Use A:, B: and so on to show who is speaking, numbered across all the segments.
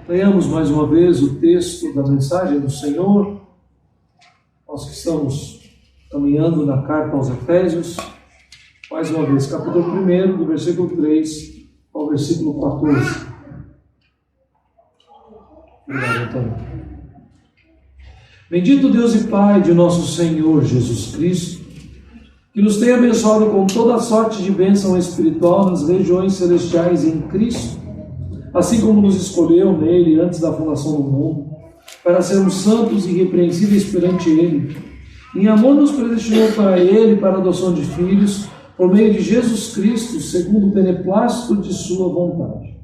A: Leiamos mais uma vez o texto da mensagem do Senhor. Nós que estamos caminhando na carta aos Efésios, mais uma vez, capítulo 1, do versículo 3 ao versículo 14. Obrigado, Antônio. Bendito Deus e Pai de nosso Senhor Jesus Cristo, que nos tem abençoado com toda a sorte de bênção espiritual nas regiões celestiais em Cristo, assim como nos escolheu nele antes da fundação do mundo, para sermos santos e irrepreensíveis perante ele. Em amor nos predestinou para ele, para a adoção de filhos, por meio de Jesus Cristo, segundo o beneplácito de sua vontade,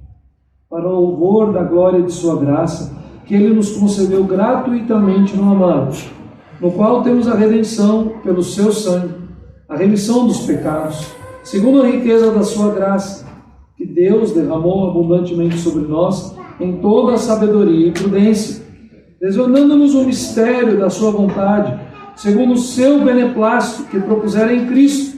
A: para o louvor da glória de sua graça, que ele nos concedeu gratuitamente no amado, no qual temos a redenção pelo seu sangue, a remissão dos pecados, segundo a riqueza da sua graça, que Deus derramou abundantemente sobre nós em toda a sabedoria e prudência, desvendando-nos o mistério da sua vontade, segundo o seu beneplácito que propusera em Cristo,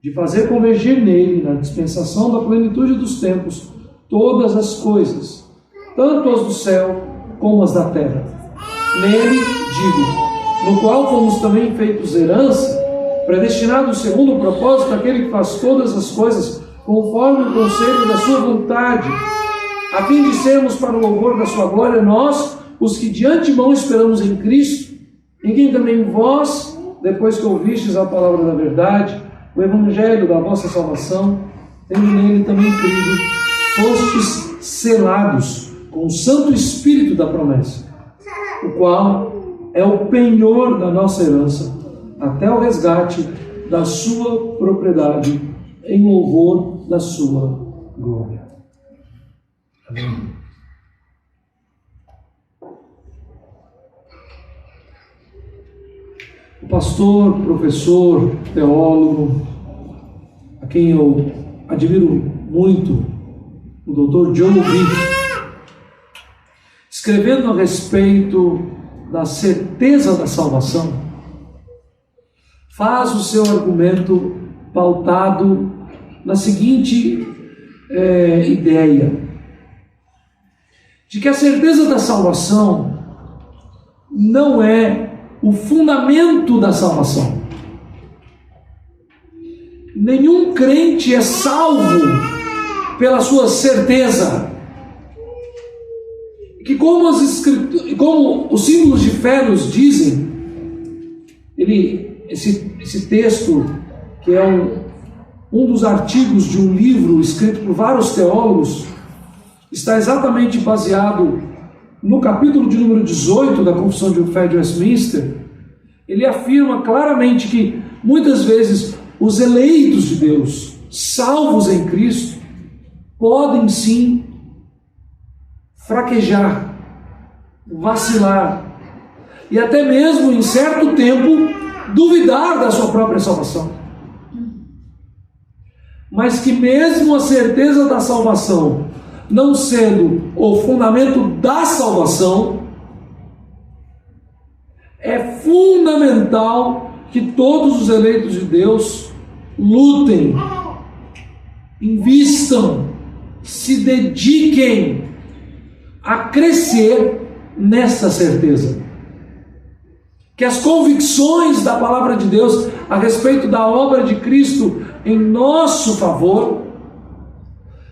A: de fazer convergir nele, na dispensação da plenitude dos tempos, todas as coisas, tanto as do céu como as da terra. Nele, digo, no qual fomos também feitos herança, predestinados segundo o propósito daquele que faz todas as coisas conforme o conselho da sua vontade, a fim de sermos para o louvor da sua glória, nós, os que de antemão esperamos em Cristo, em quem também vós, depois que ouvistes a palavra da verdade, o evangelho da vossa salvação, tendo nele também crido, fostes selados com o Santo Espírito da promessa, o qual é o penhor da nossa herança, até o resgate da sua propriedade, em louvor da sua glória. Amém. O pastor, professor, teólogo, a quem eu admiro muito, o Dr. John Vick, escrevendo a respeito da certeza da salvação, faz o seu argumento pautado na seguinte ideia, de que a certeza da salvação não é o fundamento da salvação. Nenhum crente é salvo pela sua certeza. Que como os símbolos de fé nos dizem, esse texto, que é um dos artigos de um livro escrito por vários teólogos, está exatamente baseado no capítulo de número 18 da Confissão de Fé de Westminster. Ele afirma claramente que muitas vezes os eleitos de Deus, salvos em Cristo, podem sim fraquejar, vacilar e até mesmo em certo tempo duvidar da sua própria salvação. Mas que mesmo a certeza da salvação não sendo o fundamento da salvação, é fundamental que todos os eleitos de Deus lutem, invistam, se dediquem a crescer nessa certeza. Que as convicções da palavra de Deus a respeito da obra de Cristo em nosso favor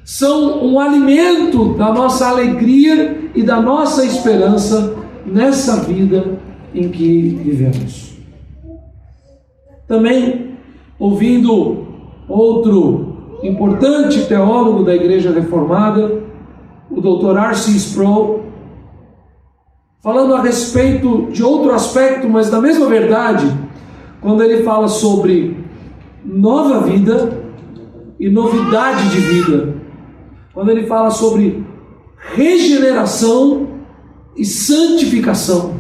A: são um alimento da nossa alegria e da nossa esperança nessa vida em que vivemos. Também, ouvindo outro importante teólogo da Igreja Reformada, o Dr. R.C. Sproul, falando a respeito de outro aspecto, mas da mesma verdade, quando ele fala sobre nova vida e novidade de vida, quando ele fala sobre regeneração e santificação,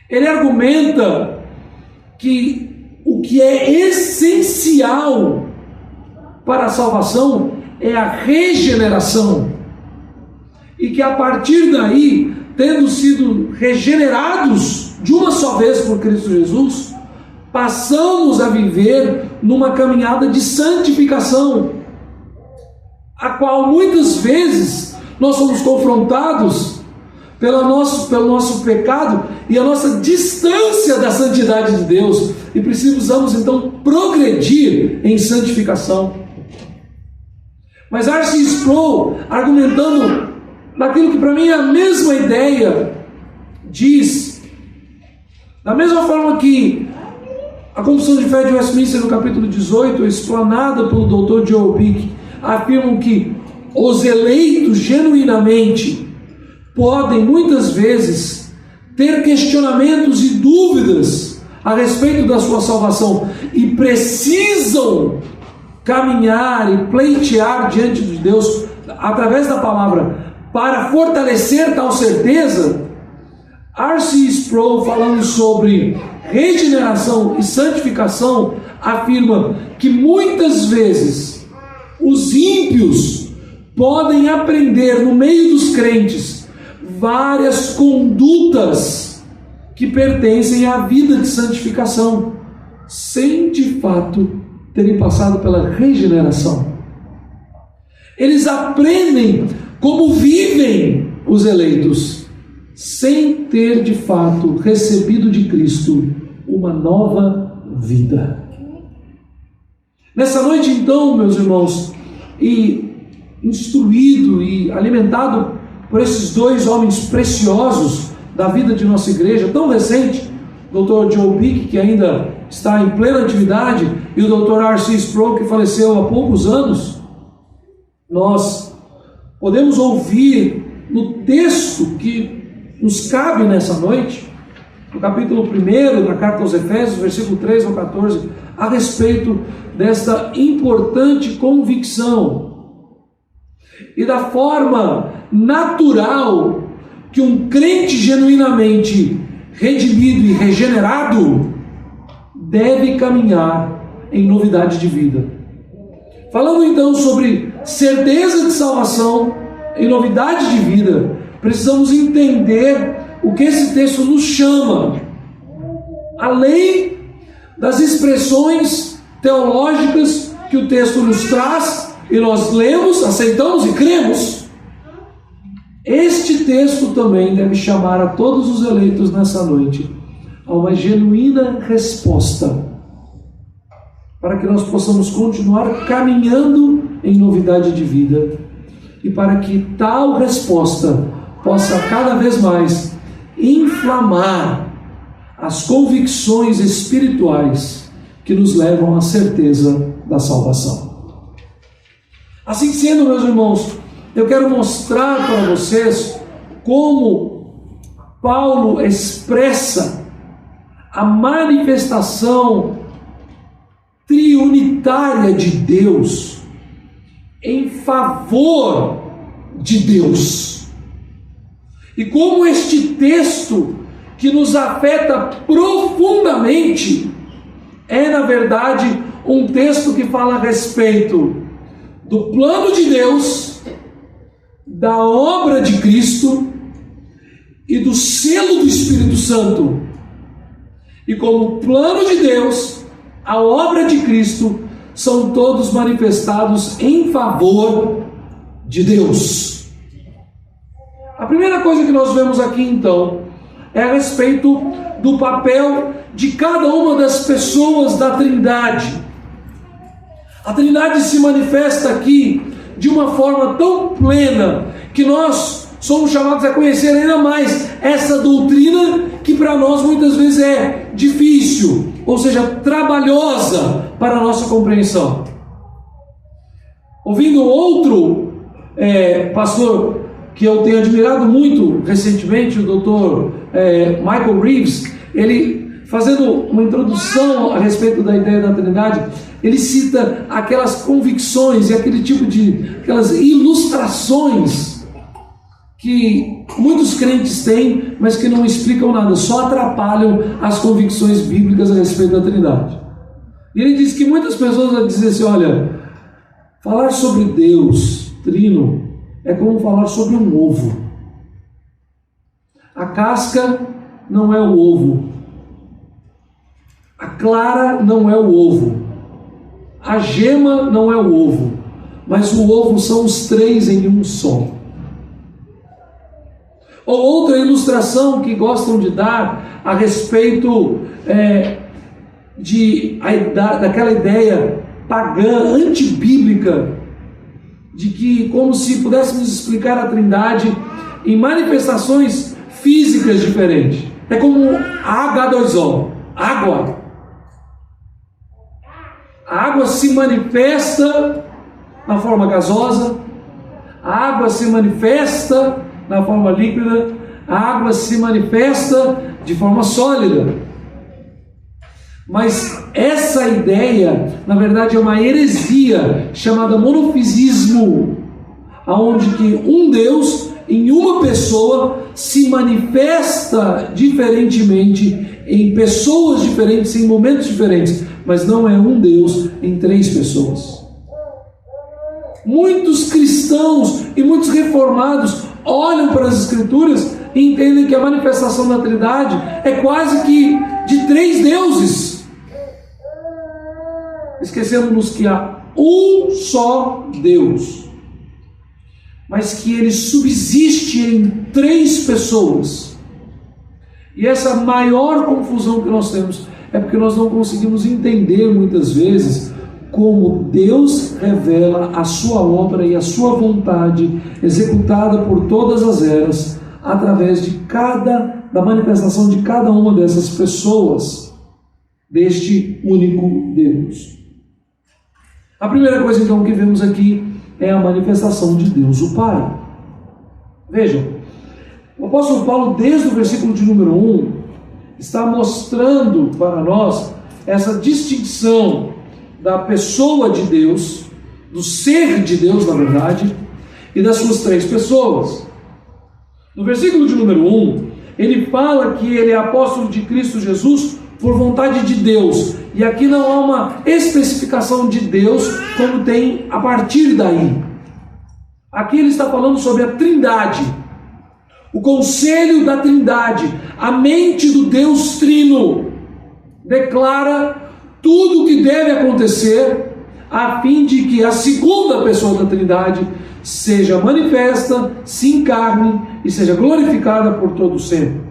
A: ele argumenta que o que é essencial para a salvação é a regeneração, e que a partir daí, tendo sido regenerados de uma só vez por Cristo Jesus, passamos a viver numa caminhada de santificação, a qual muitas vezes nós somos confrontados pelo nosso pecado e a nossa distância da santidade de Deus, e precisamos então progredir em santificação. Mas R.C. Sproul, argumentando naquilo que para mim é a mesma ideia, diz, da mesma forma que a Confissão de Fé de Westminster, no capítulo 18, explanada pelo Dr. Joe Bick, afirmam que os eleitos genuinamente podem muitas vezes ter questionamentos e dúvidas a respeito da sua salvação e precisam caminhar e pleitear diante de Deus através da palavra para fortalecer tal certeza. R.C. Sproul, falando sobre regeneração e santificação, afirma que muitas vezes os ímpios podem aprender no meio dos crentes várias condutas que pertencem à vida de santificação, sem de fato terem passado pela regeneração. Eles aprendem como vivem os eleitos, sem ter de fato recebido de Cristo uma nova vida. Nessa noite então, meus irmãos, e instruído e alimentado por esses dois homens preciosos da vida de nossa igreja, tão recente, o Dr. Joe Bick, que ainda está em plena atividade, e o Dr. R.C. Sproul, que faleceu há poucos anos, nós podemos ouvir no texto que nos cabe nessa noite, no capítulo 1 da carta aos Efésios, versículo 3 ao 14, a respeito desta importante convicção e da forma natural que um crente genuinamente redimido e regenerado deve caminhar em novidade de vida. Falando então sobre certeza de salvação em novidade de vida, precisamos entender o que esse texto nos chama, além das expressões teológicas que o texto nos traz, e nós lemos, aceitamos e cremos. Este texto também deve chamar a todos os eleitos nessa noite a uma genuína resposta, para que nós possamos continuar caminhando em novidade de vida, e para que tal resposta possa cada vez mais inflamar as convicções espirituais que nos levam à certeza da salvação. Assim sendo, meus irmãos, eu quero mostrar para vocês como Paulo expressa a manifestação triunitária de Deus em favor de Deus. E como este texto, que nos afeta profundamente, é na verdade um texto que fala a respeito do plano de Deus, da obra de Cristo e do selo do Espírito Santo. E como o plano de Deus, a obra de Cristo, são todos manifestados em favor de Deus. A primeira coisa que nós vemos aqui então é a respeito do papel de cada uma das pessoas da Trindade. A Trindade se manifesta aqui de uma forma tão plena que nós somos chamados a conhecer ainda mais essa doutrina que para nós muitas vezes é difícil, ou seja, trabalhosa para a nossa compreensão. Ouvindo outro pastor que eu tenho admirado muito recentemente, o Dr. Michael Reeves, ele fazendo uma introdução a respeito da ideia da Trindade, ele cita aquelas convicções e aquele tipo de aquelas ilustrações que muitos crentes têm, mas que não explicam nada, só atrapalham as convicções bíblicas a respeito da Trindade. E ele diz que muitas pessoas vão dizer assim: olha, falar sobre Deus trino é como falar sobre um ovo. A casca não é o ovo, a clara não é o ovo, a gema não é o ovo, mas o ovo são os três em um só. Ou outra ilustração que gostam de dar a respeito daquela ideia pagã, antibíblica, de que como se pudéssemos explicar a Trindade em manifestações físicas diferentes. É como H2O, água. A água se manifesta na forma gasosa, a água se manifesta na forma líquida, a água se manifesta de forma sólida. Mas essa ideia, na verdade, é uma heresia chamada monofisismo, aonde que um Deus em uma pessoa se manifesta diferentemente em pessoas diferentes, em momentos diferentes, mas não é um Deus em três pessoas. Muitos cristãos e muitos reformados olham para as Escrituras e entendem que a manifestação da Trindade é quase que de três deuses, esquecendo-nos que há um só Deus, mas que ele subsiste em três pessoas. E essa maior confusão que nós temos é porque nós não conseguimos entender muitas vezes como Deus revela a sua obra e a sua vontade executada por todas as eras através da manifestação de cada uma dessas pessoas deste único Deus. A primeira coisa então que vemos aqui é a manifestação de Deus o Pai. Vejam, o apóstolo Paulo, desde o versículo de número 1, está mostrando para nós essa distinção da pessoa de Deus, do ser de Deus, na verdade, e das suas três pessoas. No versículo de número 1, ele fala que ele é apóstolo de Cristo Jesus por vontade de Deus. E aqui não há uma especificação de Deus como tem a partir daí. Aqui ele está falando sobre a Trindade, o conselho da Trindade, a mente do Deus Trino declara tudo o que deve acontecer a fim de que a segunda pessoa da Trindade seja manifesta, se encarne e seja glorificada por todo sempre.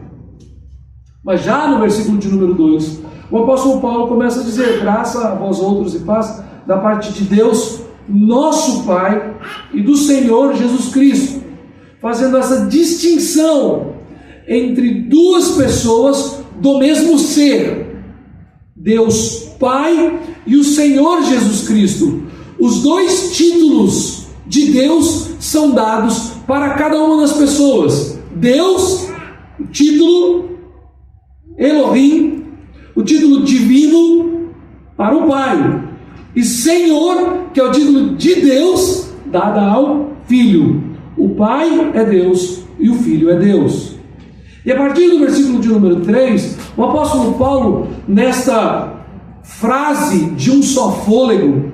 A: Mas já no versículo de número 2, o apóstolo Paulo começa a dizer: graça a vós outros e paz da parte de Deus, nosso Pai, e do Senhor Jesus Cristo, fazendo essa distinção entre duas pessoas do mesmo ser, Deus Pai e o Senhor Jesus Cristo. Os dois títulos de Deus são dados para cada uma das pessoas. Deus, o título Elohim, o título divino para o Pai, e Senhor, que é o título de Deus dado ao Filho. O Pai é Deus e o Filho é Deus. E a partir do versículo de número 3, o apóstolo Paulo, nesta frase de um só fôlego,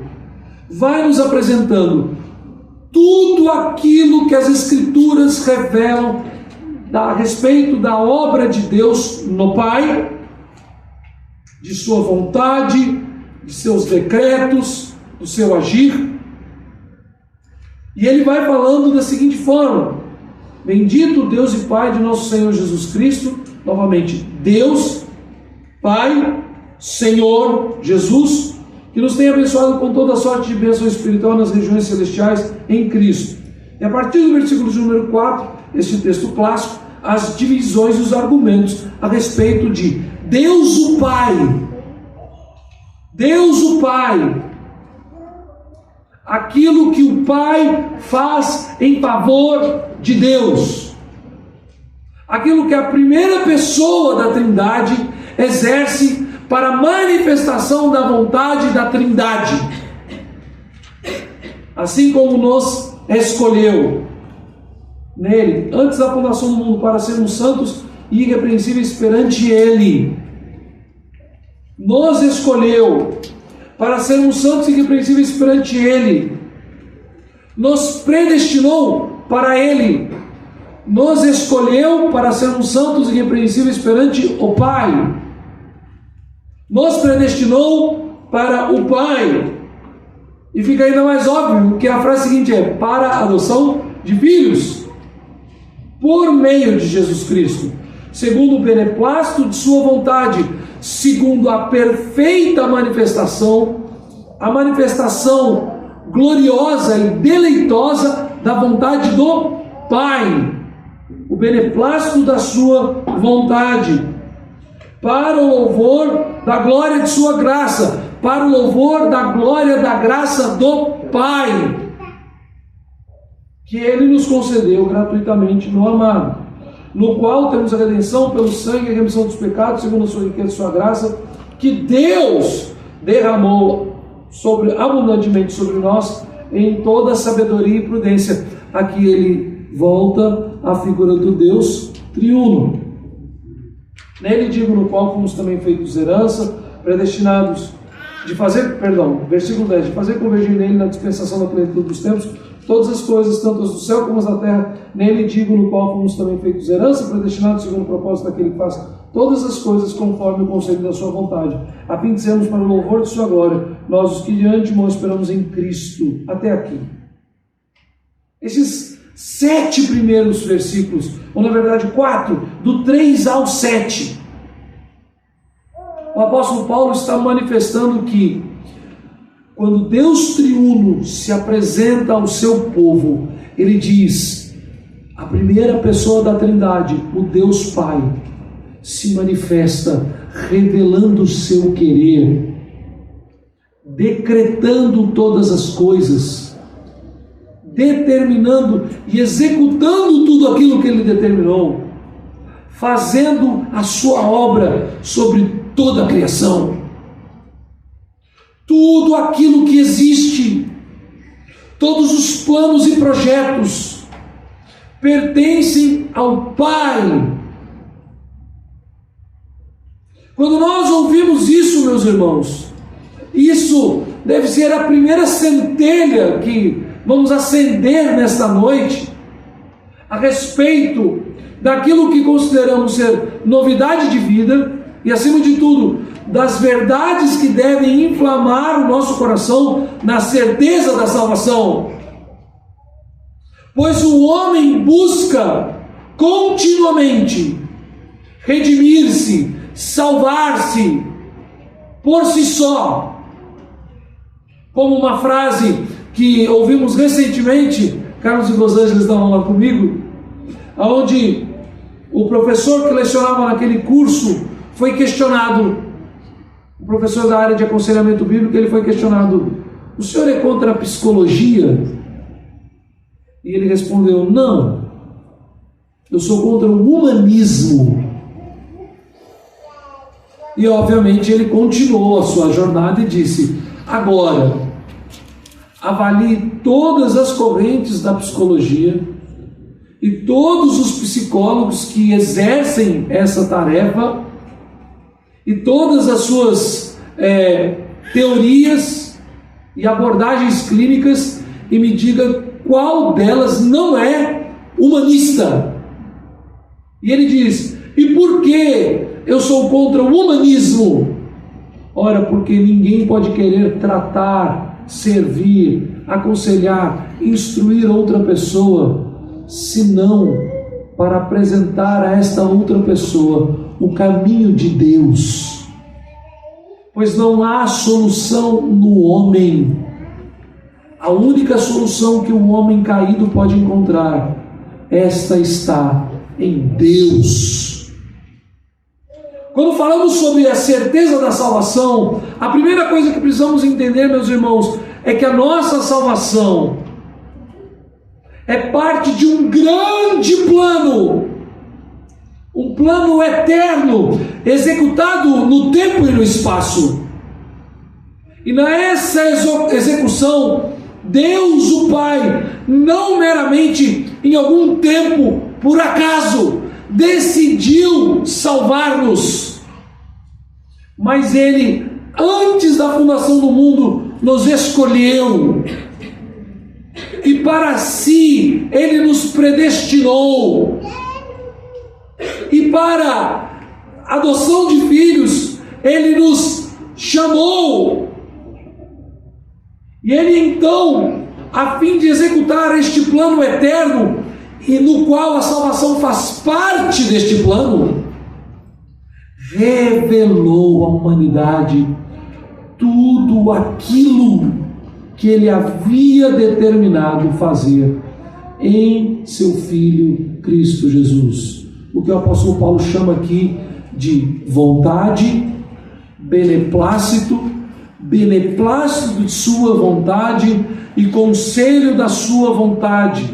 A: vai nos apresentando tudo aquilo que as Escrituras revelam a respeito da obra de Deus no Pai, de sua vontade, de seus decretos, do seu agir. E ele vai falando da seguinte forma: bendito Deus e Pai de nosso Senhor Jesus Cristo, novamente, Deus, Pai, Senhor, Jesus, que nos tem abençoado com toda sorte de bênção espiritual nas regiões celestiais em Cristo. E a partir do versículo de número 4, este texto clássico, as divisões e os argumentos a respeito de Deus o Pai. Deus o Pai. Aquilo que o Pai faz em favor de Deus. Aquilo que a primeira pessoa da Trindade exerce para a manifestação da vontade da Trindade. Assim como nos escolheu nele, antes da fundação do mundo, para sermos santos e irrepreensíveis perante Ele. Nos escolheu para sermos santos e irrepreensíveis perante Ele. Nos predestinou para Ele. Nos escolheu para sermos santos e irrepreensíveis perante o Pai. Nos predestinou para o Pai. E fica ainda mais óbvio que a frase seguinte é: para a adoção de filhos. por meio de Jesus Cristo, segundo o beneplácito de sua vontade, segundo a perfeita manifestação, a manifestação gloriosa e deleitosa da vontade do Pai, o beneplácito da sua vontade, para o louvor da glória de sua graça, para o louvor da glória da graça do Pai, que Ele nos concedeu gratuitamente no amado, no qual temos a redenção pelo sangue e a remissão dos pecados, segundo a sua riqueza e sua graça, que Deus derramou abundantemente sobre nós em toda sabedoria e prudência. Aqui ele volta à figura do Deus triuno. Nele digo, no qual fomos também feitos herança, predestinados versículo 10, de fazer convergir nele na dispensação da plenitude dos tempos, todas as coisas, tanto as do céu como as da terra. Nele digo, no qual fomos também feitos herança, predestinados segundo o propósito daquele que faz todas as coisas conforme o conselho da sua vontade, a fim de sermos para o louvor de sua glória, nós os que de antemão esperamos em Cristo. Até aqui. Esses 7 primeiros versículos, ou na verdade 4, do 3 ao 7, o apóstolo Paulo está manifestando que quando Deus triuno se apresenta ao seu povo, ele diz: a primeira pessoa da Trindade, o Deus Pai, se manifesta revelando o seu querer, decretando todas as coisas, determinando e executando tudo aquilo que ele determinou, fazendo a sua obra sobre toda a criação. Tudo aquilo que existe, todos os planos e projetos pertencem ao Pai. Quando nós ouvimos isso, meus irmãos, isso deve ser a primeira centelha que vamos acender nesta noite a respeito daquilo que consideramos ser novidade de vida e, acima de tudo, das verdades que devem inflamar o nosso coração na certeza da salvação. Pois o homem busca continuamente redimir-se, salvar-se por si só. Como uma frase que ouvimos recentemente, Carlos e Rosângela estavam lá comigo, onde o professor que lecionava naquele curso foi questionado, o professor da área de aconselhamento bíblico, ele foi questionado: o senhor é contra a psicologia? E ele respondeu: não, eu sou contra o humanismo. E obviamente ele continuou a sua jornada e disse: agora, avalie todas as correntes da psicologia e todos os psicólogos que exercem essa tarefa e todas as suas teorias e abordagens clínicas e me diga qual delas não é humanista. E ele diz: e por que eu sou contra o humanismo? Ora, porque ninguém pode querer tratar, servir, aconselhar, instruir outra pessoa, senão para apresentar a esta outra pessoa o caminho de Deus. Pois não há solução no homem. A única solução que o homem caído pode encontrar, esta está em Deus. Quando falamos sobre a certeza da salvação, a primeira coisa que precisamos entender, meus irmãos, é que a nossa salvação é parte de um grande plano, um plano eterno, executado no tempo e no espaço. E nessa execução, Deus o Pai, não meramente em algum tempo, por acaso, decidiu salvar-nos, mas Ele, antes da fundação do mundo, nos escolheu, e para si Ele nos predestinou, e para adoção de filhos Ele nos chamou. E Ele então, a fim de executar este plano eterno, e no qual a salvação faz parte deste plano, revelou à humanidade tudo aquilo que ele havia determinado fazer em seu Filho Cristo Jesus. O que o apóstolo Paulo chama aqui de vontade, beneplácito de sua vontade e conselho da sua vontade.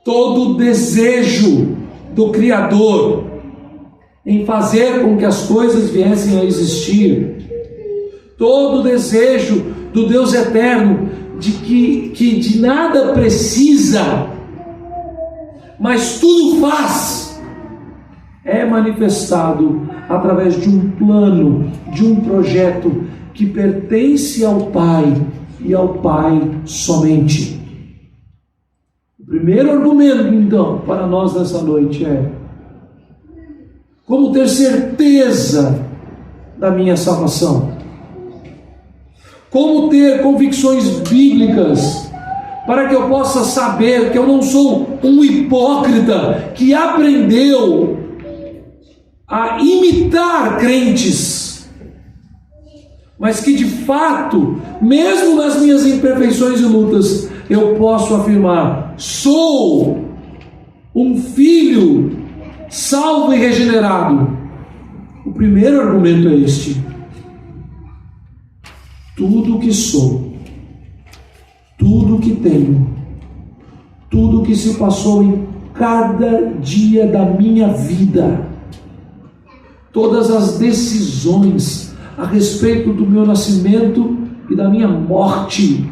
A: Todo o desejo do Criador em fazer com que as coisas viessem a existir, todo o desejo do Deus eterno de que de nada precisa, mas tudo faz, é manifestado através de um plano, de um projeto que pertence ao Pai e ao Pai somente. O primeiro argumento, então, para nós nessa noite é: como ter certeza da minha salvação? Como ter convicções bíblicas para que eu possa saber que eu não sou um hipócrita que aprendeu a imitar crentes, mas que de fato, mesmo nas minhas imperfeições e lutas, eu posso afirmar: sou um filho salvo e regenerado. O primeiro argumento é este: tudo o que sou, tudo o que tenho, tudo o que se passou em cada dia da minha vida, todas as decisões a respeito do meu nascimento e da minha morte,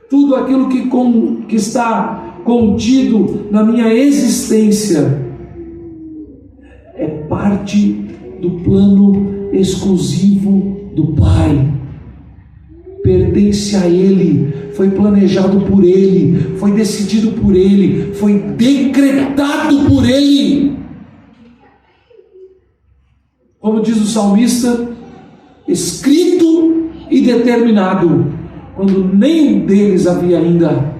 A: tudo aquilo que está contido na minha existência, é parte do plano exclusivo do Pai. Pertence a Ele, foi planejado por Ele, foi decidido por Ele, foi decretado por Ele. Como diz o salmista, escrito e determinado, quando nenhum deles havia ainda.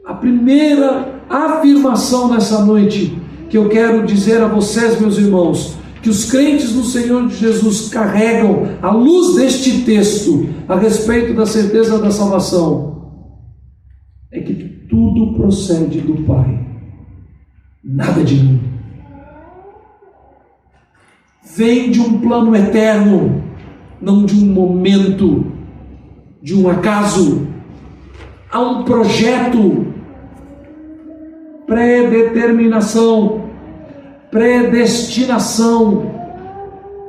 A: A primeira afirmação nessa noite que eu quero dizer a vocês, meus irmãos, que os crentes no Senhor Jesus carregam à luz deste texto a respeito da certeza da salvação, é que tudo procede do Pai, nada de mim. Vem de um plano eterno, não de um momento, de um acaso. Há um projeto, predeterminação, predestinação,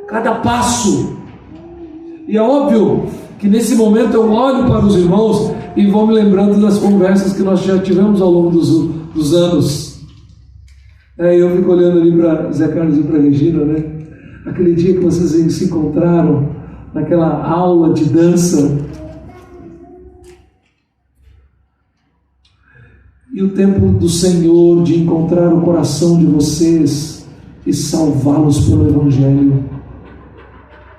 A: cada passo. E é óbvio que nesse momento eu olho para os irmãos e vou me lembrando das conversas que nós já tivemos ao longo dos anos. Eu fico olhando ali para Zé Carlos e para Regina, né? Aquele dia que vocês se encontraram naquela aula de dança, e o tempo do Senhor de encontrar o coração de vocês e salvá-los pelo Evangelho.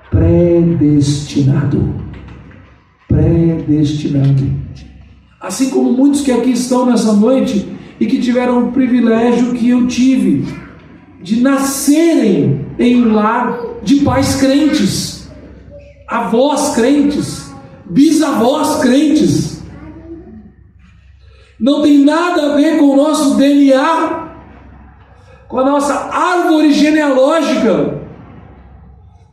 A: Predestinado. Assim como muitos que aqui estão nessa noite e que tiveram o privilégio que eu tive de nascerem em um lar de pais crentes, avós crentes, bisavós crentes. Não tem nada a ver com o nosso DNA, com a nossa árvore genealógica.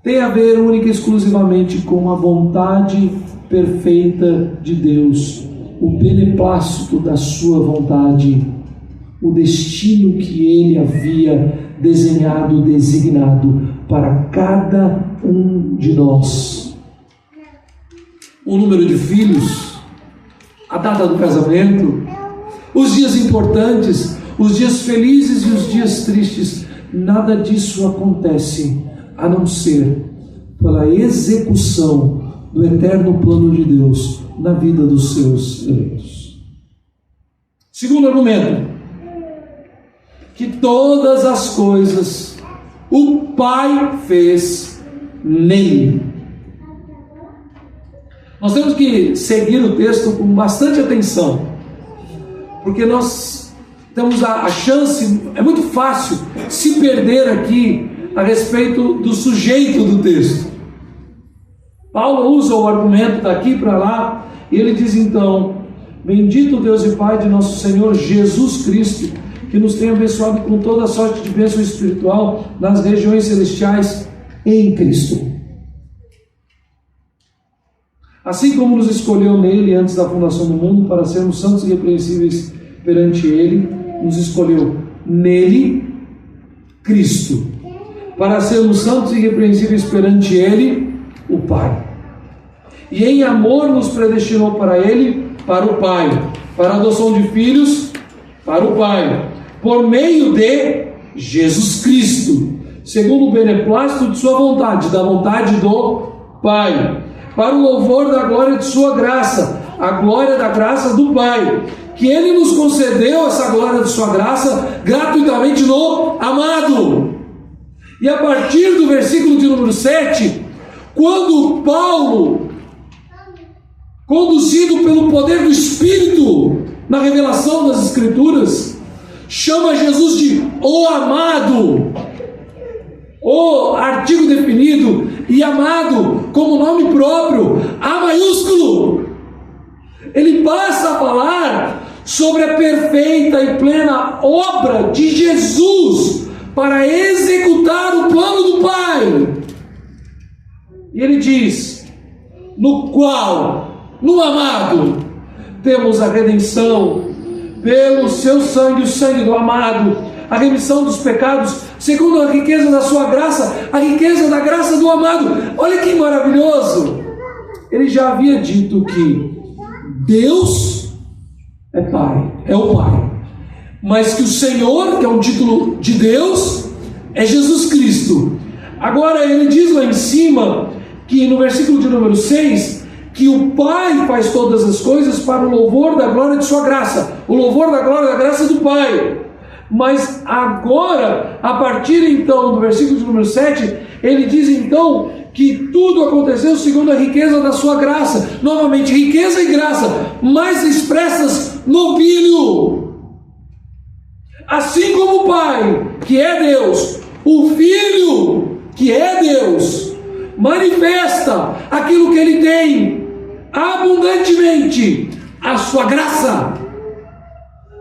A: Tem a ver única e exclusivamente com a vontade perfeita de Deus, o beneplácito da sua vontade, o destino que Ele havia desenhado, designado para cada um de nós. O número de filhos, a data do casamento, os dias importantes, os dias felizes e os dias tristes, nada disso acontece a não ser pela execução do eterno plano de Deus na vida dos seus eleitos. Segundo argumento, que todas as coisas o Pai fez nele. Nós temos que seguir o texto com bastante atenção, porque nós temos a chance, é muito fácil se perder aqui a respeito do sujeito do texto. Paulo usa o argumento daqui para lá, e ele diz então: bendito Deus e Pai de nosso Senhor Jesus Cristo, que nos tem abençoado com toda a sorte de bênção espiritual nas regiões celestiais em Cristo. Assim como nos escolheu nele antes da fundação do mundo para sermos santos e irrepreensíveis perante ele, nos escolheu nele, Cristo, para sermos santos e irrepreensíveis perante ele, o Pai. E em amor nos predestinou para ele, para o Pai, para a adoção de filhos, para o Pai, por meio de Jesus Cristo, segundo o beneplácito de sua vontade, da vontade do Pai, para o louvor da glória de sua graça, a glória da graça do Pai, que ele nos concedeu essa glória de sua graça gratuitamente no amado. E a partir do versículo de número 7, quando Paulo, conduzido pelo poder do Espírito na revelação das Escrituras, chama Jesus de o amado, o artigo definido, e amado como nome próprio, A maiúsculo, ele passa a falar sobre a perfeita e plena obra de Jesus para executar o plano do Pai. E ele diz: no qual, no amado, temos a redenção pelo seu sangue, o sangue do amado, a remissão dos pecados, segundo a riqueza da sua graça, a riqueza da graça do amado. Olha que maravilhoso! Ele já havia dito que Deus é Pai, é o Pai, mas que o Senhor, que é um título de Deus, é Jesus Cristo. Agora ele diz lá em cima, que no versículo de número 6, que o Pai faz todas as coisas para o louvor da glória de sua graça, o louvor da glória da graça do Pai. Mas agora, a partir então do versículo de número 7, ele diz então que tudo aconteceu segundo a riqueza da sua graça. Novamente, riqueza e graça, mais expressas no Filho. Assim como o Pai, que é Deus, o Filho, que é Deus, manifesta aquilo que ele tem abundantemente, a sua graça,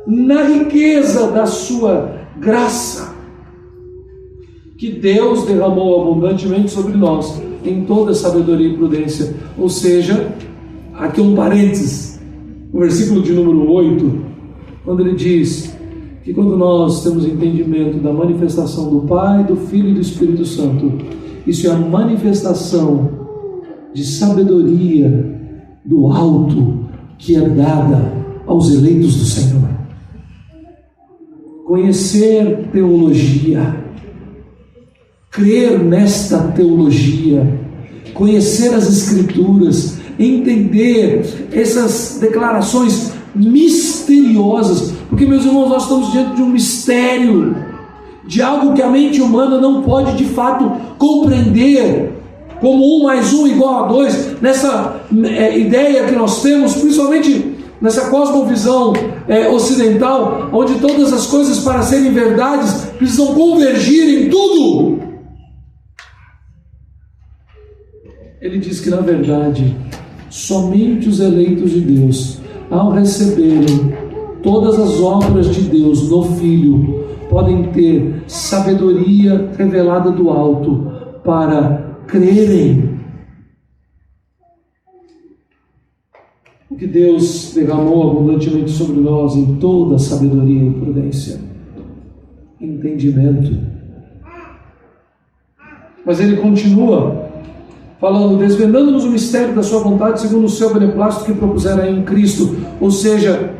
A: na riqueza da sua graça, que Deus derramou abundantemente sobre nós, em toda sabedoria e prudência. Ou seja, aqui um parênteses, o versículo de número 8, quando ele diz que quando nós temos entendimento da manifestação do Pai, do Filho e do Espírito Santo, isso é a manifestação de sabedoria do alto que é dada aos eleitos do Senhor. Conhecer teologia, crer nesta teologia, conhecer as Escrituras, entender essas declarações misteriosas, porque, meus irmãos, nós estamos diante de um mistério, de algo que a mente humana não pode de fato compreender, como 1 mais 1 igual a 2, nessa ideia que nós temos, principalmente nessa cosmovisão ocidental, onde todas as coisas, para serem verdades, precisam convergir em tudo. Ele diz que, na verdade, somente os eleitos de Deus, ao receberem todas as obras de Deus no Filho, podem ter sabedoria revelada do alto para crerem. O que Deus derramou abundantemente sobre nós em toda sabedoria e prudência, entendimento. Mas ele continua falando: desvendando-nos o mistério da sua vontade, segundo o seu beneplácito que propusera em Cristo. Ou seja,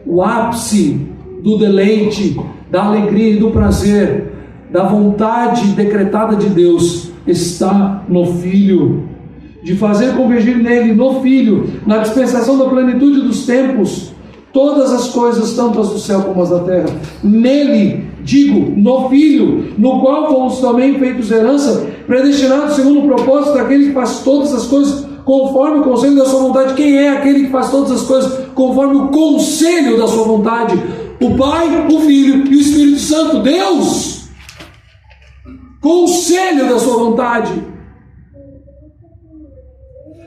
A: o ápice do deleite, da alegria e do prazer, da vontade decretada de Deus está no Filho, de fazer convergir nele, no Filho, na dispensação da plenitude dos tempos, todas as coisas, tanto as do céu como as da terra. Nele, digo, no Filho, no qual fomos também feitos herança, predestinados segundo o propósito daquele que faz todas as coisas conforme o conselho da sua vontade. Quem é aquele que faz todas as coisas conforme o conselho da sua vontade? O Pai, o Filho e o Espírito Santo. Deus! Conselho da sua vontade.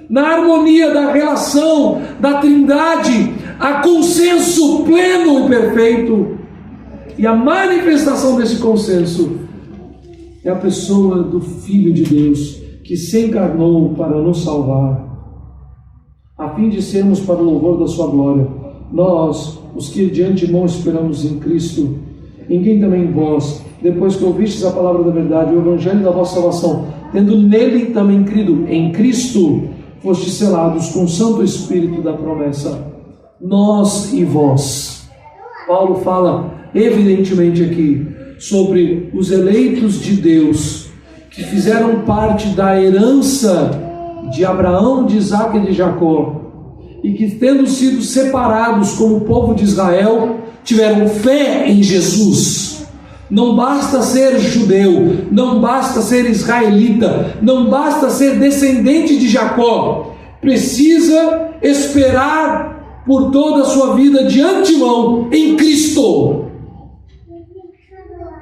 A: Na harmonia da relação da Trindade, há consenso pleno e perfeito. E a manifestação desse consenso é a pessoa do Filho de Deus, que se encarnou para nos salvar, a fim de sermos para o louvor da sua glória. Nós, os que de antemão esperamos em Cristo, em quem também vós, depois que ouvistes a palavra da verdade, o evangelho da vossa salvação, tendo nele também crido, em Cristo, fostes selados com o Santo Espírito da promessa. Nós e vós. Paulo fala evidentemente aqui sobre os eleitos de Deus, que fizeram parte da herança de Abraão, de Isaque e de Jacó, e que, tendo sido separados como povo de Israel, tiveram fé em Jesus. Não basta ser judeu, não basta ser israelita, não basta ser descendente de Jacó, precisa esperar por toda a sua vida de antemão em Cristo,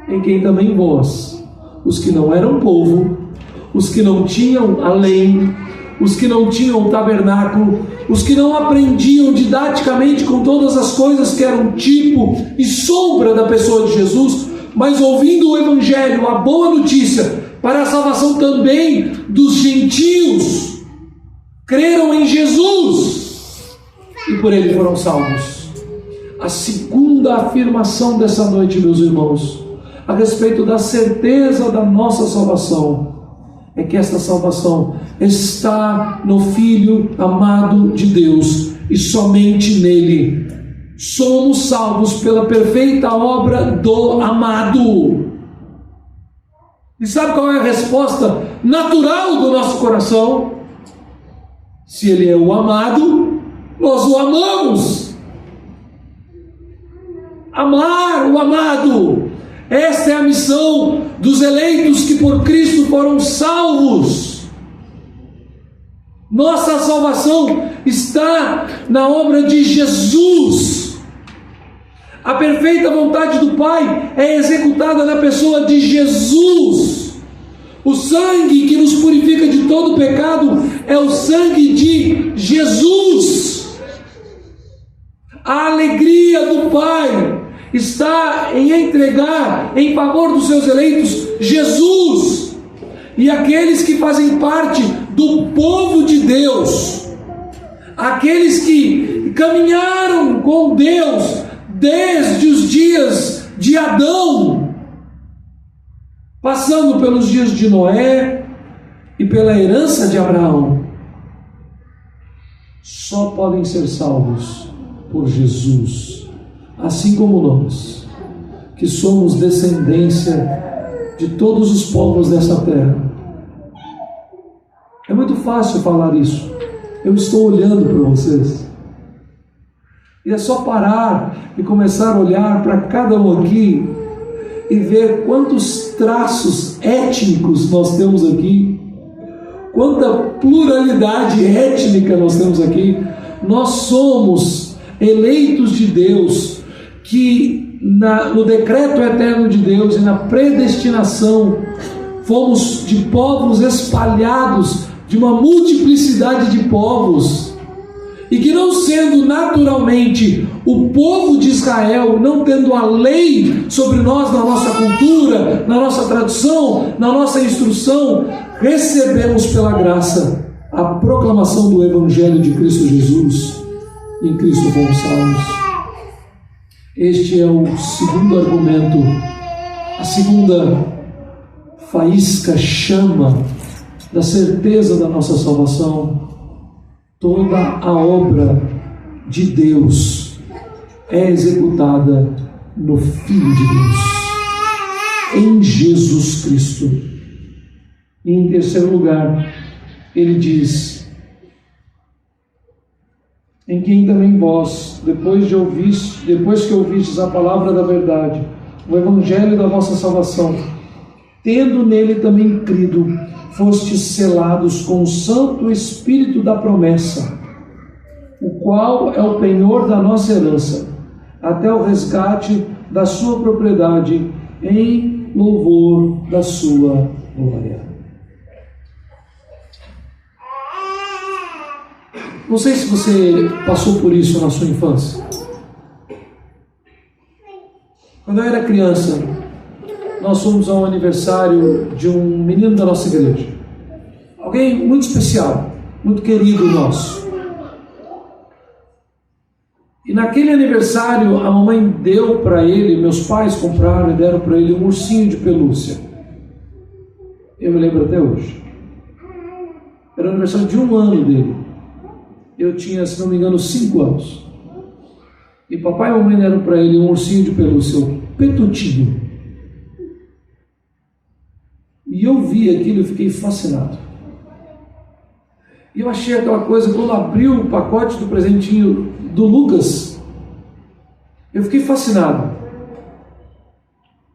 A: em quem também vós, os que não eram povo, os que não tinham a lei, os que não tinham o tabernáculo, os que não aprendiam didaticamente com todas as coisas que eram tipo e sombra da pessoa de Jesus, mas ouvindo o Evangelho, a boa notícia, para a salvação também dos gentios, creram em Jesus e por ele foram salvos. A segunda afirmação dessa noite, meus irmãos, a respeito da certeza da nossa salvação, é que esta salvação está no Filho amado de Deus e somente nele. Somos salvos pela perfeita obra do amado. E sabe qual é a resposta natural do nosso coração? Se ele é o amado, nós o amamos. Amar o amado. Esta é a missão dos eleitos que por Cristo foram salvos. Nossa salvação está na obra de Jesus. A perfeita vontade do Pai é executada na pessoa de Jesus. O sangue que nos purifica de todo pecado é o sangue de Jesus. A alegria do Pai está em entregar em favor dos seus eleitos Jesus e aqueles que fazem parte do povo de Deus, aqueles que caminharam com Deus desde os dias de Adão, passando pelos dias de Noé e pela herança de Abraão, só podem ser salvos por Jesus, assim como nós, que somos descendência de todos os povos dessa terra. É muito fácil falar isso. Eu estou olhando para vocês. E é só parar e começar a olhar para cada um aqui e ver quantos traços étnicos nós temos aqui, quanta pluralidade étnica nós temos aqui. Nós somos eleitos de Deus, que no decreto eterno de Deus e na predestinação fomos de povos espalhados, de uma multiplicidade de povos, e que, não sendo naturalmente o povo de Israel, não tendo a lei sobre nós, na nossa cultura, na nossa tradução, na nossa instrução, recebemos pela graça a proclamação do Evangelho de Cristo Jesus. Em Cristo fomos salvos. Este é o segundo argumento, a segunda faísca, chama da certeza da nossa salvação. Toda a obra de Deus é executada no Filho de Deus, em Jesus Cristo. E em terceiro lugar, ele diz: em quem também vós, depois que ouvistes a palavra da verdade, o evangelho da vossa salvação, tendo nele também crido, fostes selados com o Santo Espírito da promessa, o qual é o penhor da nossa herança, até o resgate da sua propriedade, em louvor da sua glória. Não sei se você passou por isso na sua infância. Quando eu era criança, nós fomos ao aniversário de um menino da nossa igreja. Alguém muito especial, muito querido nosso. E naquele aniversário, a mamãe deu para ele, meus pais compraram e deram para ele um ursinho de pelúcia. Eu me lembro até hoje. Era o aniversário de 1 ano dele. Eu tinha, se não me engano, 5 anos. E papai e mamãe deram para ele um ursinho de pelúcia, um petutinho. E eu vi aquilo e fiquei fascinado. E eu achei aquela coisa, quando abriu o pacote do presentinho do Lucas, eu fiquei fascinado.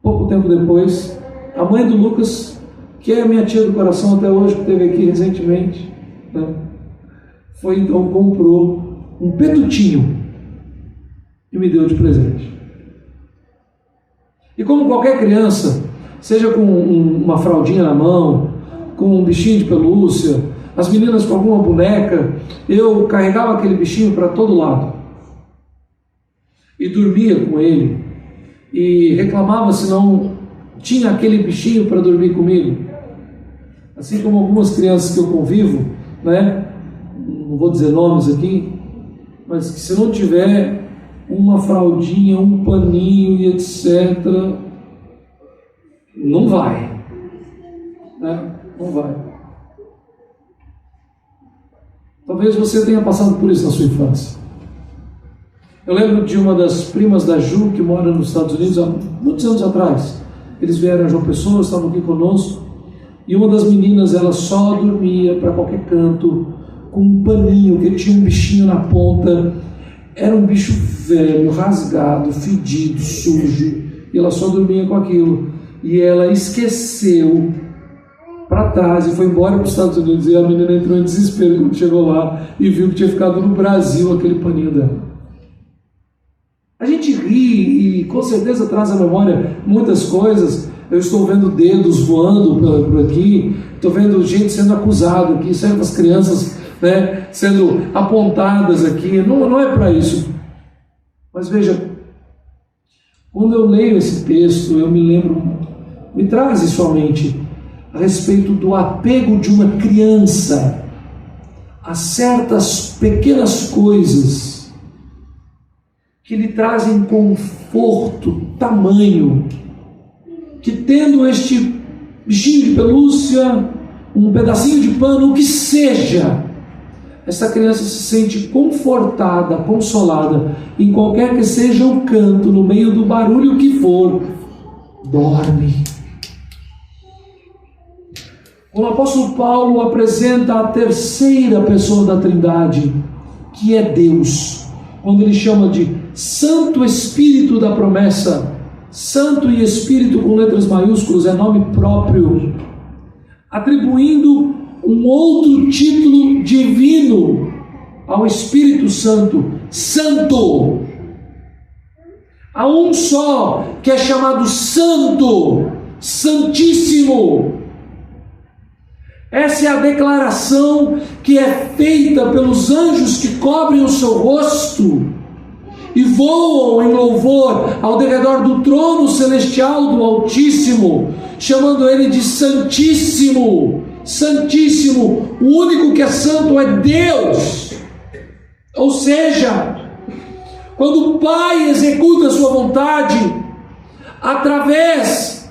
A: Pouco tempo depois, a mãe do Lucas, que é a minha tia do coração até hoje, que esteve aqui recentemente, né, foi então, comprou um petutinho e me deu de presente. E como qualquer criança, seja com uma fraldinha na mão, com um bichinho de pelúcia, as meninas com alguma boneca, eu carregava aquele bichinho para todo lado. E dormia com ele. E reclamava se não tinha aquele bichinho para dormir comigo. Assim como algumas crianças que eu convivo, né? Não vou dizer nomes aqui, mas que se não tiver uma fraldinha, um paninho e etc., não vai. Né? Não vai. Talvez você tenha passado por isso na sua infância. Eu lembro de uma das primas da Ju, que mora nos Estados Unidos há muitos anos atrás. Eles vieram a João Pessoa, estavam aqui conosco, e uma das meninas, ela só dormia para qualquer canto, com um paninho, que tinha um bichinho na ponta. Era um bicho velho, rasgado, fedido, sujo, e ela só dormia com aquilo. E ela esqueceu para trás e foi embora para os Estados Unidos, e a menina entrou em desespero quando chegou lá e viu que tinha ficado no Brasil aquele paninho dela. A gente ri e com certeza traz à memória muitas coisas. Eu estou vendo dedos voando por aqui, estou vendo gente sendo acusada aqui, certas crianças, né, sendo apontadas aqui. Não é para isso. Mas veja, quando eu leio esse texto, eu me lembro, me traz isso à mente, a respeito do apego de uma criança a certas pequenas coisas que lhe trazem conforto, tamanho, que tendo este bichinho de pelúcia, um pedacinho de pano, o que seja, essa criança se sente confortada, consolada, em qualquer que seja o canto, no meio do barulho que for, dorme. O apóstolo Paulo apresenta a terceira pessoa da Trindade, que é Deus, quando ele chama de Santo Espírito da promessa. Santo e Espírito com letras maiúsculas é nome próprio, atribuindo um outro título divino ao Espírito Santo, Santo. Há um só que é chamado Santo, Santíssimo. Essa é a declaração que é feita pelos anjos que cobrem o seu rosto e voam em louvor ao derredor do trono celestial do Altíssimo, chamando ele de Santíssimo. Santíssimo, o único que é santo é Deus. Ou seja, quando o Pai executa a sua vontade através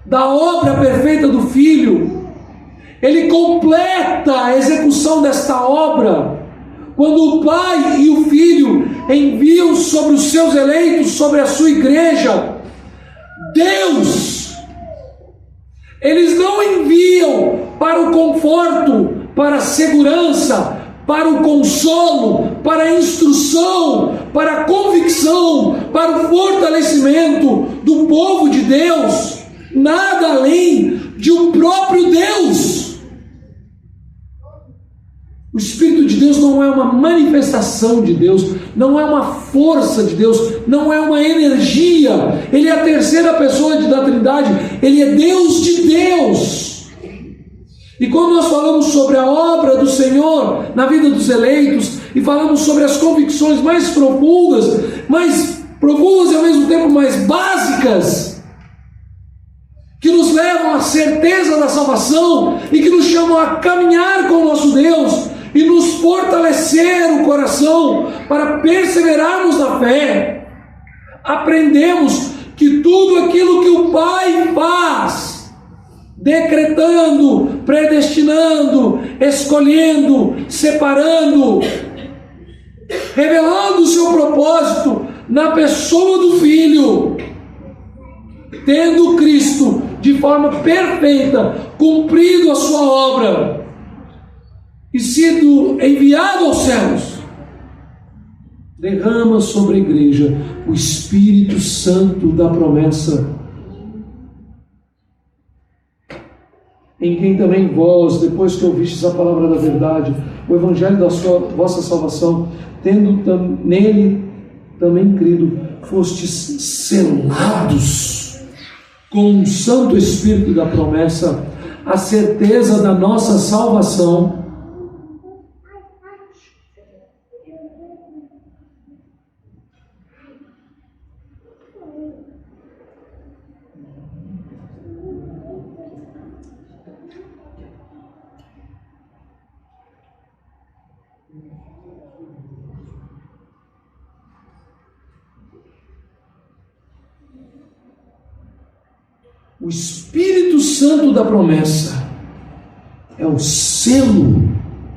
A: da obra perfeita do Filho, ele completa a execução desta obra quando o Pai e o Filho enviam sobre os seus eleitos, sobre a sua igreja, Deus. Eles não enviam para o conforto, para a segurança, para o consolo, para a instrução, para a convicção, para o fortalecimento do povo de Deus, nada além de um próprio Deus. O Espírito de Deus não é uma manifestação de Deus, não é uma força de Deus, não é uma energia. Ele é a terceira pessoa da Trindade, ele é Deus de Deus. E quando nós falamos sobre a obra do Senhor na vida dos eleitos, e falamos sobre as convicções mais profundas e ao mesmo tempo mais básicas, que nos levam à certeza da salvação e que nos chamam a caminhar com o nosso Deus e nos fortalecer o coração para perseverarmos na fé, aprendemos que tudo aquilo que o Pai faz, decretando, predestinando, escolhendo, separando, revelando o seu propósito na pessoa do Filho, tendo Cristo de forma perfeita cumprido a sua obra e sido enviado aos céus, derrama sobre a igreja o Espírito Santo da promessa, em quem também vós, depois que ouvistes a palavra da verdade, o evangelho da vossa salvação, tendo nele também crido, fostes selados com o Santo Espírito da promessa, a certeza da nossa salvação. O Espírito Santo da promessa é o selo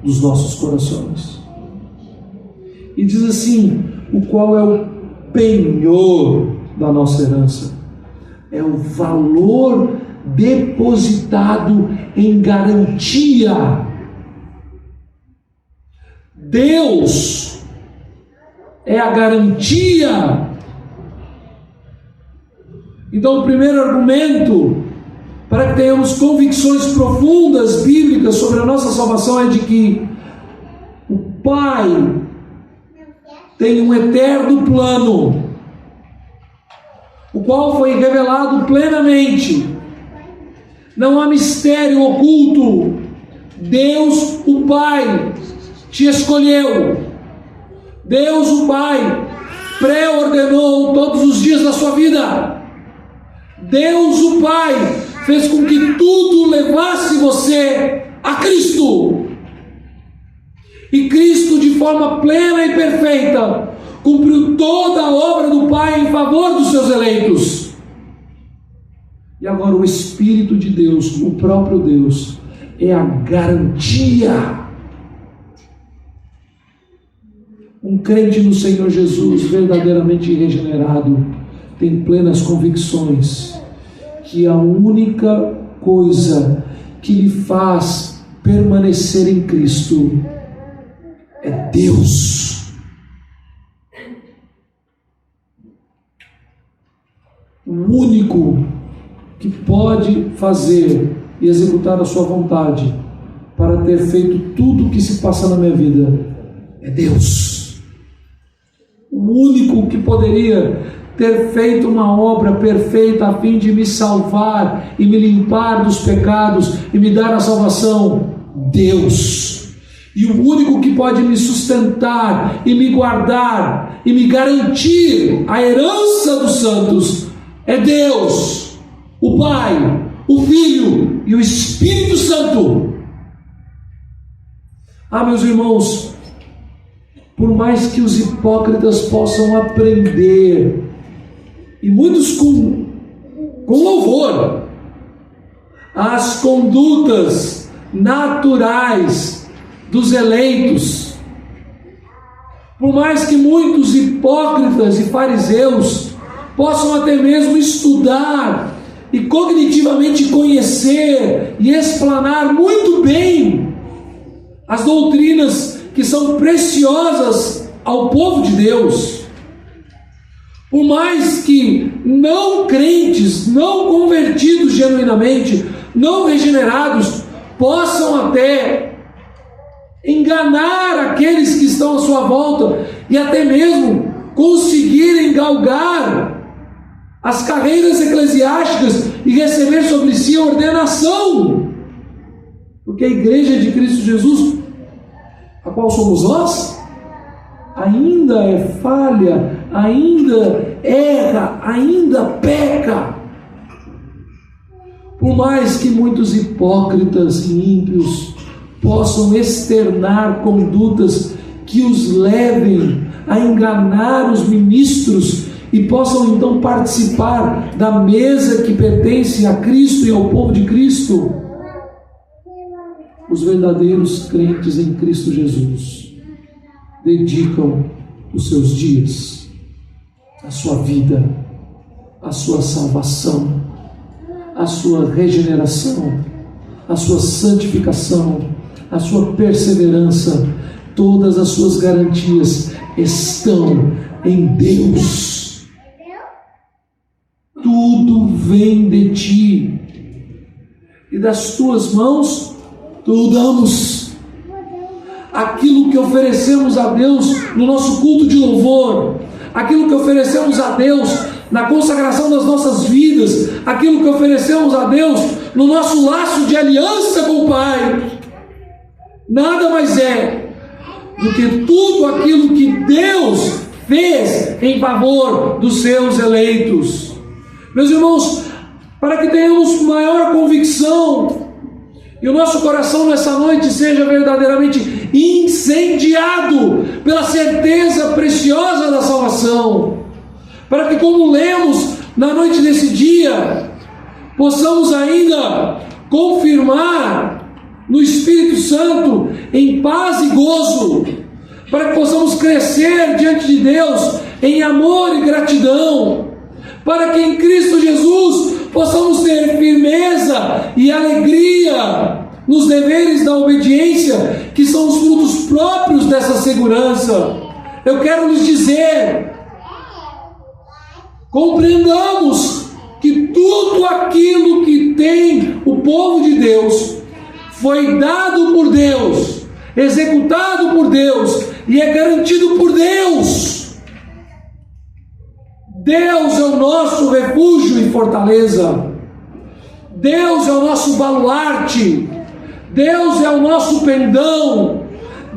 A: dos nossos corações. E diz assim: o qual é o penhor da nossa herança, é o valor depositado em garantia. Deus é a garantia. Então, o primeiro argumento para que tenhamos convicções profundas bíblicas sobre a nossa salvação é de que o Pai tem um eterno plano, o qual foi revelado plenamente. Não há mistério oculto. Deus, o Pai, te escolheu. Deus, o Pai, pré-ordenou todos os dias da sua vida. Deus, o Pai, fez com que tudo levasse você a Cristo. E Cristo, de forma plena e perfeita, cumpriu toda a obra do Pai em favor dos seus eleitos. E agora o Espírito de Deus, o próprio Deus, é a garantia. Um crente no Senhor Jesus, verdadeiramente regenerado, tem plenas convicções que a única coisa que lhe faz permanecer em Cristo é Deus. O único que pode fazer e executar a sua vontade para ter feito tudo o que se passa na minha vida é Deus. O único que poderia ter feito uma obra perfeita a fim de me salvar e me limpar dos pecados e me dar a salvação, Deus. E o único que pode me sustentar e me guardar e me garantir a herança dos santos é Deus, o Pai, o Filho e o Espírito Santo. Meus irmãos, por mais que os hipócritas possam aprender, e muitos com louvor, as condutas naturais dos eleitos, por mais que muitos hipócritas e fariseus possam até mesmo estudar e cognitivamente conhecer e explanar muito bem as doutrinas que são preciosas ao povo de Deus, por mais que não crentes, não convertidos genuinamente, não regenerados, possam até enganar aqueles que estão à sua volta e até mesmo conseguirem galgar as carreiras eclesiásticas e receber sobre si a ordenação. Porque a igreja de Cristo Jesus, a qual somos nós, ainda é falha, ainda erra, ainda peca. Por mais que muitos hipócritas e ímpios possam externar condutas que os levem a enganar os ministros e possam então participar da mesa que pertence a Cristo e ao povo de Cristo, os verdadeiros crentes em Cristo Jesus dedicam os seus dias, a sua vida, a sua salvação, a sua regeneração, a sua santificação, a sua perseverança, todas as suas garantias estão em Deus. Tudo vem de ti, e das tuas mãos tu damos. Aquilo que oferecemos a Deus no nosso culto de louvor, aquilo que oferecemos a Deus na consagração das nossas vidas, aquilo que oferecemos a Deus no nosso laço de aliança com o Pai, nada mais é do que tudo aquilo que Deus fez em favor dos seus eleitos. Meus irmãos, para que tenhamos maior convicção e o nosso coração nessa noite seja verdadeiramente incendiado pela certeza preciosa da salvação, para que, como lemos na noite desse dia, possamos ainda confirmar no Espírito Santo em paz e gozo, para que possamos crescer diante de Deus em amor e gratidão, para que em Cristo Jesus possamos ter firmeza e alegria nos deveres da obediência, que são os frutos próprios dessa segurança. Eu quero lhes dizer: compreendamos que tudo aquilo que tem o povo de Deus foi dado por Deus, executado por Deus e é garantido por Deus. Deus é o nosso refúgio e fortaleza. Deus é o nosso baluarte. Deus é o nosso pendão.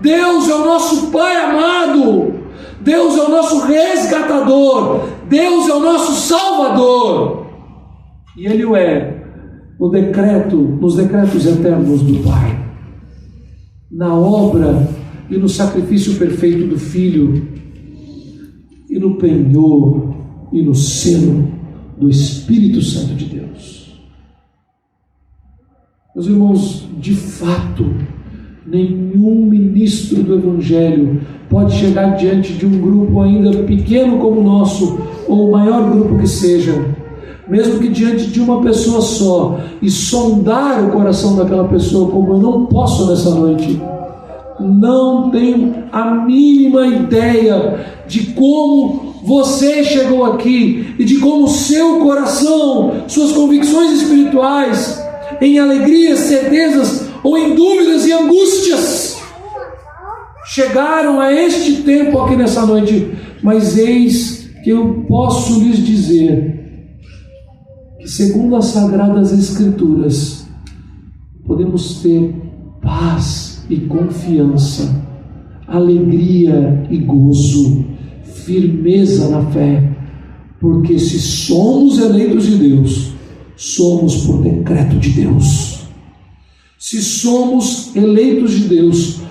A: Deus é o nosso Pai amado. Deus é o nosso resgatador. Deus é o nosso Salvador. E Ele o é nos decretos eternos do Pai, na obra e no sacrifício perfeito do Filho, e no penhor e no selo do Espírito Santo de Deus. Meus irmãos, de fato, nenhum ministro do Evangelho pode chegar diante de um grupo ainda pequeno como o nosso, ou o maior grupo que seja, mesmo que diante de uma pessoa só, e sondar o coração daquela pessoa, como eu não posso nessa noite. Não tenho a mínima ideia de como você chegou aqui e de como o seu coração, suas convicções espirituais, em alegrias, certezas ou em dúvidas e angústias, chegaram a este tempo aqui nessa noite. Mas eis que eu posso lhes dizer que, segundo as Sagradas Escrituras, podemos ter paz e confiança, alegria e gozo, firmeza na fé, porque se somos eleitos de Deus, somos por decreto de Deus. Se somos eleitos de Deus,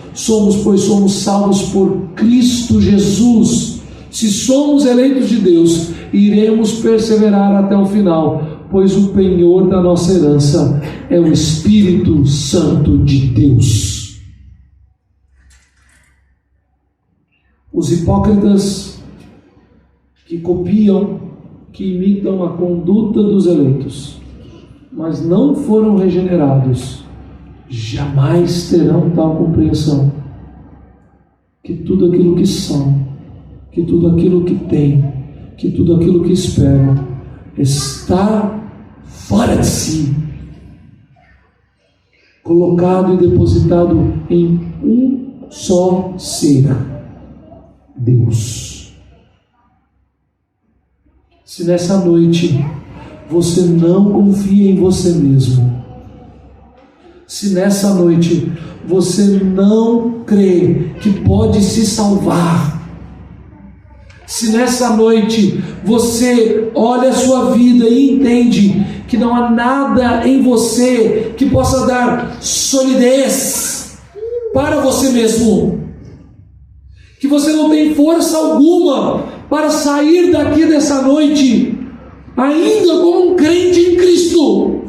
A: pois somos salvos por Cristo Jesus. Se somos eleitos de Deus, iremos perseverar até o final, pois o penhor da nossa herança é o Espírito Santo de Deus. Os hipócritas que copiam, que imitam a conduta dos eleitos, mas não foram regenerados, jamais terão tal compreensão que tudo aquilo que são, que tudo aquilo que têm, que tudo aquilo que esperam está fora de si. colocado e depositado em um só ser, Deus. Se nessa noite você não confia em você mesmo, se nessa noite você não crê que pode se salvar, se nessa noite você olha a sua vida e entende que não há nada em você que possa dar solidez para você mesmo, que você não tem força alguma para sair daqui dessa noite ainda como um crente em Cristo,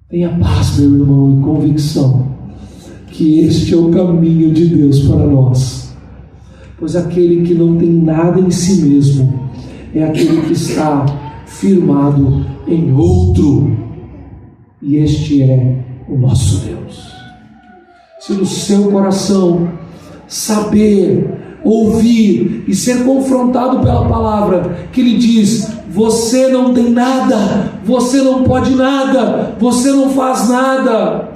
A: tenha paz, meu irmão, e convicção que este é o caminho de Deus para nós. Pois aquele que não tem nada em si mesmo é aquele que está firmado em outro, e este é o nosso Deus. Se no seu coração saber, ouvir e ser confrontado pela palavra que lhe diz: você não tem nada, você não pode nada, você não faz nada,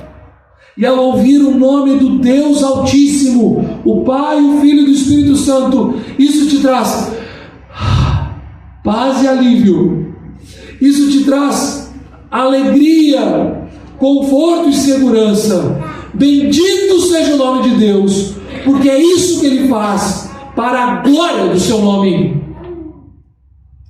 A: e ao ouvir o nome do Deus Altíssimo, o Pai, o Filho e o Espírito Santo, isso te traz paz e alívio, isso te traz alegria, conforto e segurança. Bendito seja o nome de Deus, porque é isso que Ele faz para a glória do seu nome.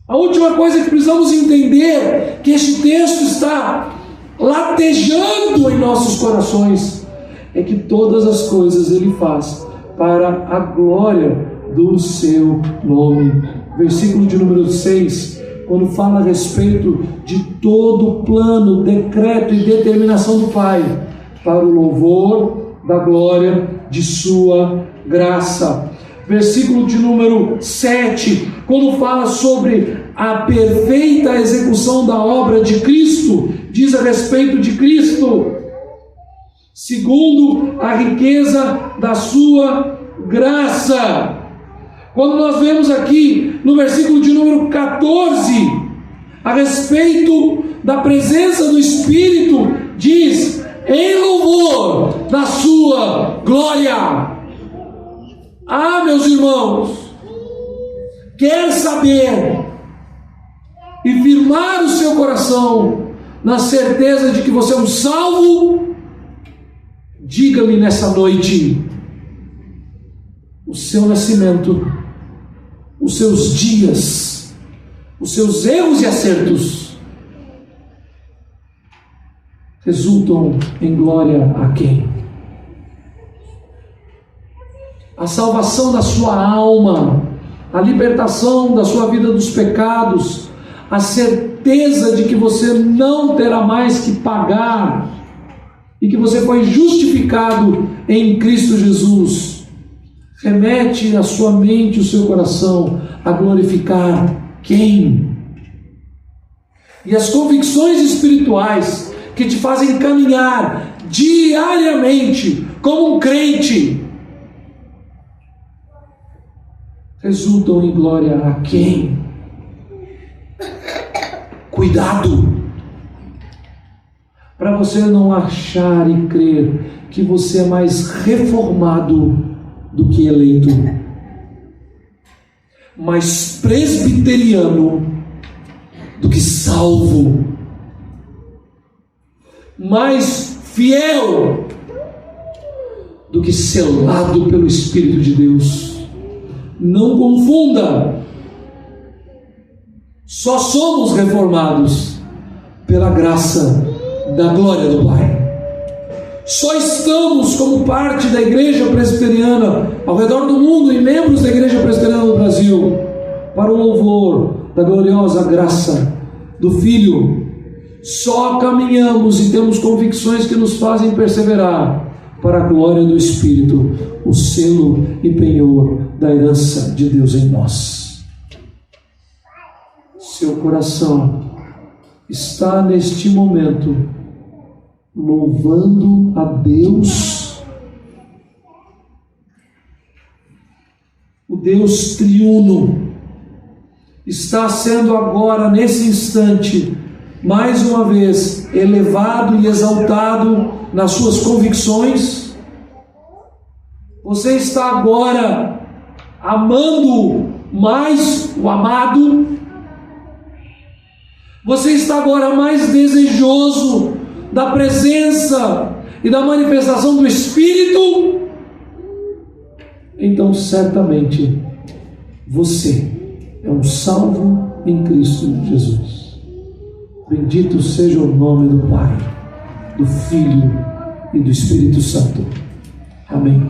A: A última coisa que precisamos entender, que este texto está latejando em nossos corações, é que todas as coisas Ele faz para a glória do seu nome. Versículo de número 6, quando fala a respeito de todo o plano, decreto e determinação do Pai, para o louvor da glória de sua graça. Versículo de número 7, quando fala sobre a perfeita execução da obra de Cristo, diz a respeito de Cristo: segundo a riqueza da sua graça. Quando nós vemos aqui no versículo de número 14, a respeito da presença do Espírito, diz: em louvor da sua glória. Ah, meus irmãos, quer saber e firmar o seu coração na certeza de que você é um salvo? Diga-me nessa noite o seu nascimento, os seus dias, os seus erros e acertos resultam em glória a quem? A salvação da sua alma, a libertação da sua vida dos pecados, a certeza de que você não terá mais que pagar e que você foi justificado em Cristo Jesus, remete a sua mente e o seu coração a glorificar quem? E as convicções espirituais que te fazem caminhar diariamente como um crente resultam em glória a quem? Cuidado para você não achar e crer que você é mais reformado do que eleito, mais presbiteriano do que salvo, mais fiel do que selado pelo Espírito de Deus. Não confunda, só somos reformados pela graça da glória do Pai. Só estamos como parte da igreja presbiteriana ao redor do mundo e membros da igreja presbiteriana do Brasil para o louvor da gloriosa graça do Filho. Só caminhamos e temos convicções que nos fazem perseverar para a glória do Espírito, o selo e penhor da herança de Deus em nós. Seu coração está neste momento louvando a Deus, o Deus triuno está sendo agora nesse instante mais uma vez elevado e exaltado nas suas convicções? Você está agora amando mais o amado? Você está agora mais desejoso da presença e da manifestação do Espírito? Então certamente você é um salvo em Cristo Jesus. Bendito seja o nome do Pai, do Filho e do Espírito Santo. Amém.